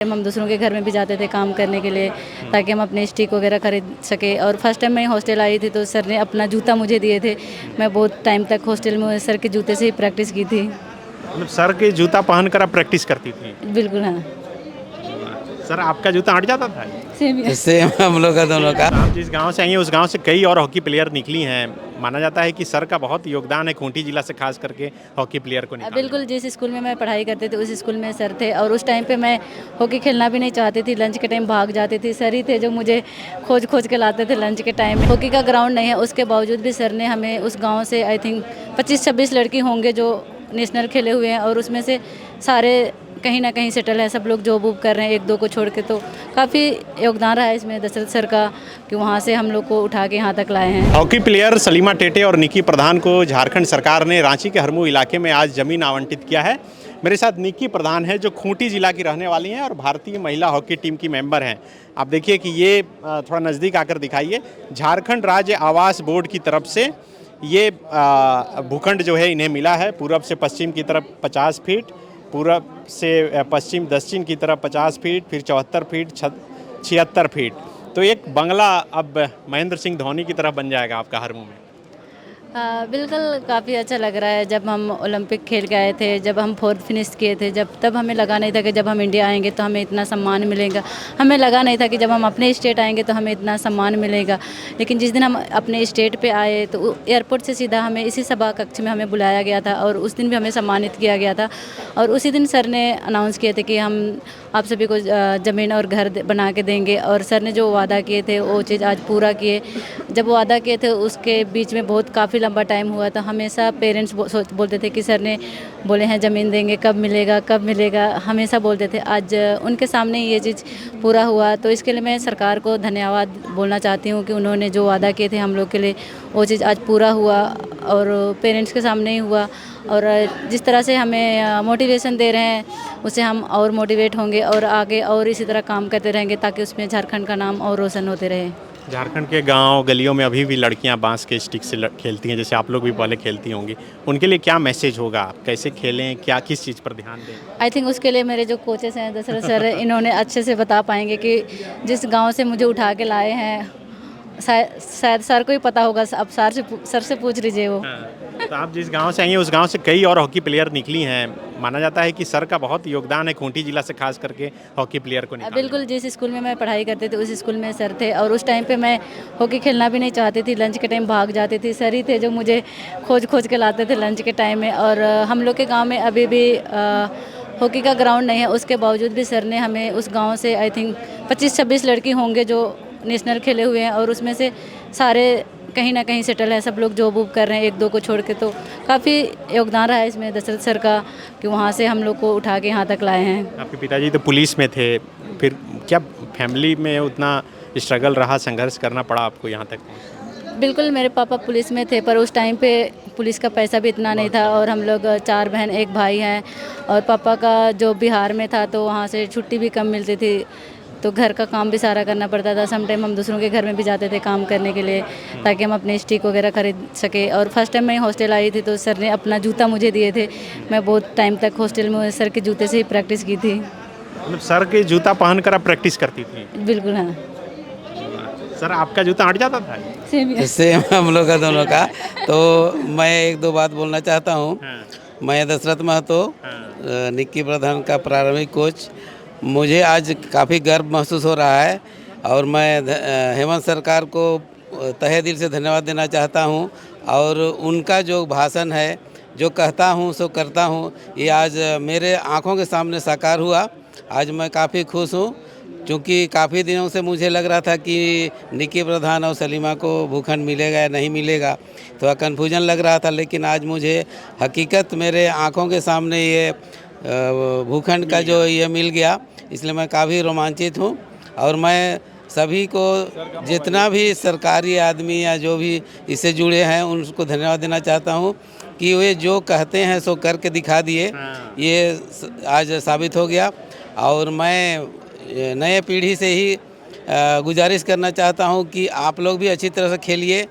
हम दूसरों के घर में भी जाते थे काम करने के लिए, ताकि हम अपने स्टिक वगैरह खरीद सके। और फर्स्ट टाइम मैं हॉस्टल आई थी तो सर ने अपना जूता मुझे दिए थे। मैं बहुत टाइम तक हॉस्टल में सर के जूते से ही प्रैक्टिस की थी। मतलब सर के जूता पहनकर आप प्रैक्टिस करती थी? बिल्कुल, हाँ। सर आपका जूता हट जाता था? सेम सेम हम लोग का दोनों का। तो आप जिस गांव से आई हैं उस गांव से कई और हॉकी प्लेयर निकली हैं। माना जाता है कि सर का बहुत योगदान है खूंटी जिला से, खास करके हॉकी प्लेयर को निकालने बिल्कुल, जिस स्कूल में मैं पढ़ाई करती थी उस स्कूल में सर थे, और उस टाइम पे मैं हॉकी खेलना भी नहीं चाहती थी। लंच के टाइम भाग जाती थी। सर ही थे जो मुझे खोज खोज के लाते थे लंच के टाइम में। हॉकी का ग्राउंड नहीं है, उसके बावजूद भी सर ने हमें उस गांव से आई थिंक 25-26 लड़की होंगे जो नेशनल खेले हुए हैं, और उसमें से सारे कहीं ना कहीं सेटल है। सब लोग जॉब वॉब कर रहे हैं, एक दो को छोड़ के। तो काफ़ी योगदान रहा है इसमें दशरथ सर का, कि वहाँ से हम लोग को उठा के यहाँ तक लाए हैं। हॉकी प्लेयर सलीमा टेटे और निक्की प्रधान को झारखंड सरकार ने रांची के हरमू इलाके में आज ज़मीन आवंटित किया है। मेरे साथ निक्की प्रधान है जो खूंटी जिला की रहने वाली हैं और भारतीय महिला हॉकी टीम की मेंबर हैं। आप देखिए कि ये थोड़ा नज़दीक आकर दिखाइए। झारखंड राज्य आवास बोर्ड की तरफ से ये भूखंड जो है इन्हें मिला है। पूरब से पश्चिम की तरफ 50 फीट, पूरब से पश्चिम दक्षिण की तरफ 50 फीट, फिर 74 फीट, 76 फीट। तो एक बंगला अब महेंद्र सिंह धोनी की तरफ बन जाएगा आपका हरमू में। बिल्कुल, काफ़ी अच्छा लग रहा है। जब हम ओलंपिक खेल के आए थे, जब हम 4th फिनिश किए थे, तब हमें लगा नहीं था कि जब हम इंडिया आएंगे तो हमें इतना सम्मान मिलेगा। हमें लगा नहीं था कि जब हम अपने स्टेट आएंगे तो हमें इतना सम्मान मिलेगा। लेकिन जिस दिन हम अपने स्टेट पे आए तो एयरपोर्ट से सीधा हमें इसी सभा कक्ष में हमें बुलाया गया था, और उस दिन भी हमें सम्मानित किया गया था। और उसी दिन सर ने अनाउंस किए थे कि हम आप सभी को ज़मीन और घर बना के देंगे। और सर ने जो वादा किए थे वो चीज़ आज पूरा किए। जब वो वादा किए थे उसके बीच में बहुत काफ़ी लंबा टाइम हुआ था। हमेशा पेरेंट्स बोलते थे कि सर ने बोले हैं ज़मीन देंगे, कब मिलेगा कब मिलेगा, हमेशा बोलते थे। आज उनके सामने ये चीज़ पूरा हुआ, तो इसके लिए मैं सरकार को धन्यवाद बोलना चाहती हूँ कि उन्होंने जो वादा किए थे हम लोग के लिए वो चीज़ आज पूरा हुआ, और पेरेंट्स के सामने ही हुआ। और जिस तरह से हमें मोटिवेशन दे रहे हैं उससे हम और मोटिवेट होंगे और आगे और इसी तरह काम करते रहेंगे, ताकि उसमें झारखंड का नाम और रोशन होते रहे। झारखंड के गांव गलियों में अभी भी लड़कियां बांस के स्टिक से खेलती हैं, जैसे आप लोग भी पहले खेलती होंगी। उनके लिए क्या मैसेज होगा, कैसे खेलें, क्या किस चीज़ पर ध्यान दें? आई थिंक उसके लिए मेरे जो कोचेस हैं दशरथ सर, इन्होंने अच्छे से बता पाएंगे कि जिस गांव से मुझे उठा के लाए हैं, शायद सर को ही पता होगा। अब सर से पूछ लीजिए वो। तो आप जिस गांव से आई हैं उस गांव से कई और हॉकी प्लेयर निकली हैं। माना जाता है कि सर का बहुत योगदान है खूंटी जिला से, खास करके हॉकी प्लेयर को निकालने बिल्कुल, जिस स्कूल में मैं पढ़ाई करती थी उस स्कूल में सर थे, और उस टाइम पे मैं हॉकी खेलना भी नहीं चाहती थी। लंच के टाइम भाग जाती थी। सर ही थे जो मुझे खोज खोज के लाते थे लंच के टाइम में। और हम लोग के गाँव में अभी भी हॉकी का ग्राउंड नहीं है, उसके बावजूद भी सर ने हमें उस गाँव से आई थिंक 25-26 लड़की होंगे जो नेशनल खेले हुए हैं, और उसमें से सारे कहीं ना कहीं सेटल है। सब लोग जॉब वॉब कर रहे हैं, एक दो को छोड़ के। तो काफ़ी योगदान रहा है इसमें दशरथ सर का, कि वहाँ से हम लोग को उठा के यहाँ तक लाए हैं। आपके पिताजी तो पुलिस में थे, फिर क्या फैमिली में उतना स्ट्रगल रहा, संघर्ष करना पड़ा आपको यहाँ तक पहुँचने? बिल्कुल, मेरे पापा पुलिस में थे, पर उस टाइम पे पुलिस का पैसा भी इतना नहीं था, और हम लोग 4 बहन 1 भाई हैं। और पापा का जो बिहार में था तो वहाँ से छुट्टी भी कम मिलती थी, तो घर का काम भी सारा करना पड़ता था। सम टाइम हम दूसरों के घर में भी जाते थे काम करने के लिए, ताकि हम अपने स्टिक वगैरह खरीद सके। और फर्स्ट टाइम मैं हॉस्टल आई थी तो सर ने अपना जूता मुझे दिए थे। मैं बहुत टाइम तक हॉस्टल में सर के जूते से ही प्रैक्टिस की थी। मतलब सर के जूता पहनकर आप प्रैक्टिस करती थी? बिल्कुल, हाँ। सर आपका जूता हट जाता था? सेम हम लोग का दोनों का। तो मैं 1-2 बात बोलना चाहता हूँ। मैं दशरथ महतो, निक्की प्रधान का प्रारंभिक कोच। मुझे आज काफ़ी गर्व महसूस हो रहा है, और मैं हेमंत सरकार को तहे दिल से धन्यवाद देना चाहता हूं। और उनका जो भाषण है, जो कहता हूं सो करता हूं, ये आज मेरे आंखों के सामने साकार हुआ। आज मैं काफ़ी खुश हूं, क्योंकि काफ़ी दिनों से मुझे लग रहा था कि निक्की प्रधान और सलीमा को भूखंड मिलेगा या नहीं मिलेगा, थोड़ा कन्फ्यूजन लग रहा था। लेकिन आज मुझे हकीकत मेरे आंखों के सामने ये भूखंड का जो ये मिल गया, इसलिए मैं काफ़ी रोमांचित हूँ। और मैं सभी को, जितना भी सरकारी आदमी या जो भी इससे जुड़े हैं, उनको धन्यवाद देना चाहता हूँ कि वे जो कहते हैं सो करके दिखा दिए। ये आज साबित हो गया। और मैं नए पीढ़ी से ही गुजारिश करना चाहता हूँ कि आप लोग भी अच्छी तरह से खेलिए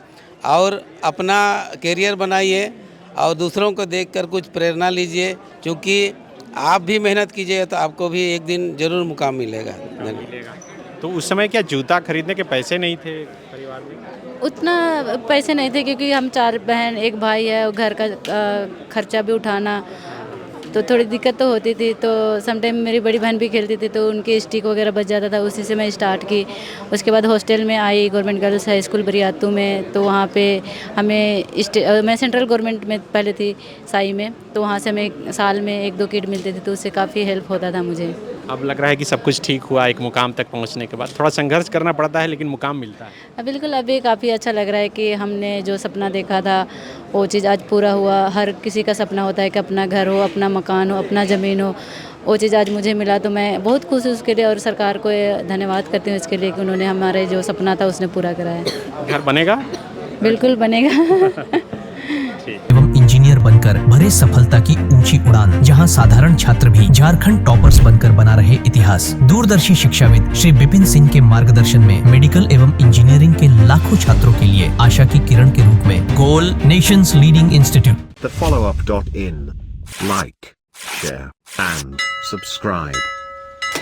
और अपना करियर बनाइए, और दूसरों को देखकर कुछ प्रेरणा लीजिए, क्योंकि आप भी मेहनत कीजिए तो आपको भी एक दिन ज़रूर मुकाम मिलेगा। तो उस समय क्या जूता खरीदने के पैसे नहीं थे परिवार में? उतना पैसे नहीं थे क्योंकि हम 4 बहन 1 भाई है और घर का खर्चा भी उठाना, तो थोड़ी दिक्कत तो होती थी। तो समटाइम मेरी बड़ी बहन भी खेलती थी तो उनकी स्टिक वगैरह बच जाता था, उसी से मैं स्टार्ट की। उसके बाद हॉस्टल में आई government girls high school Bariatu में, तो वहाँ पे हमें मैं सेंट्रल गवर्नमेंट में पहले थी साई में, तो वहाँ से हमें साल में 1-2 किट मिलते थे, तो उससे काफ़ी हेल्प होता था मुझे। अब लग रहा है कि सब कुछ ठीक हुआ एक मुकाम तक पहुंचने के बाद। थोड़ा संघर्ष करना पड़ता है लेकिन मुकाम मिलता है। बिल्कुल, अभी काफ़ी अच्छा लग रहा है कि हमने जो सपना देखा था वो चीज़ आज पूरा हुआ। हर किसी का सपना होता है कि अपना घर हो, अपना मकान हो, अपना ज़मीन हो, वो चीज़ आज मुझे मिला तो मैं बहुत खुश हूँ उसके लिए, और सरकार को धन्यवाद करती हूँ इसके लिए कि उन्होंने हमारे जो सपना था उसने पूरा कराया। घर बनेगा? बिल्कुल बनेगा। एवं इंजीनियर बनकर भरे सफलता की ऊंची उड़ान, जहां साधारण छात्र भी झारखंड टॉपर्स बनकर बना रहे इतिहास। दूरदर्शी शिक्षाविद श्री विपिन सिंह के मार्गदर्शन में मेडिकल एवं इंजीनियरिंग के लाखों छात्रों के लिए आशा की किरण के रूप में goal nations leading institute. thefollowup.in. Like, share, and subscribe.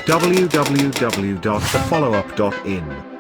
www.thefollowup.in